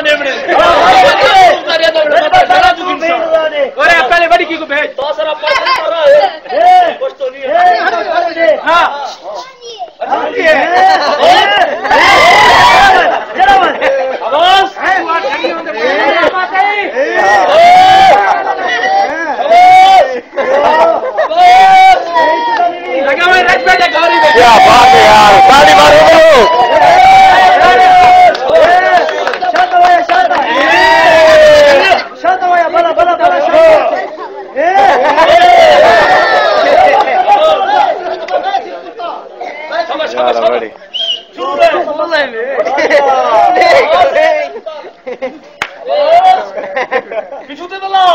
नेमने अरे पहले बड़ी की को भेज तो सर आप पढ़ रहा है कुछ तो नहीं है हाँ क्या बात है यार, ताली मारो पिछूते तो ला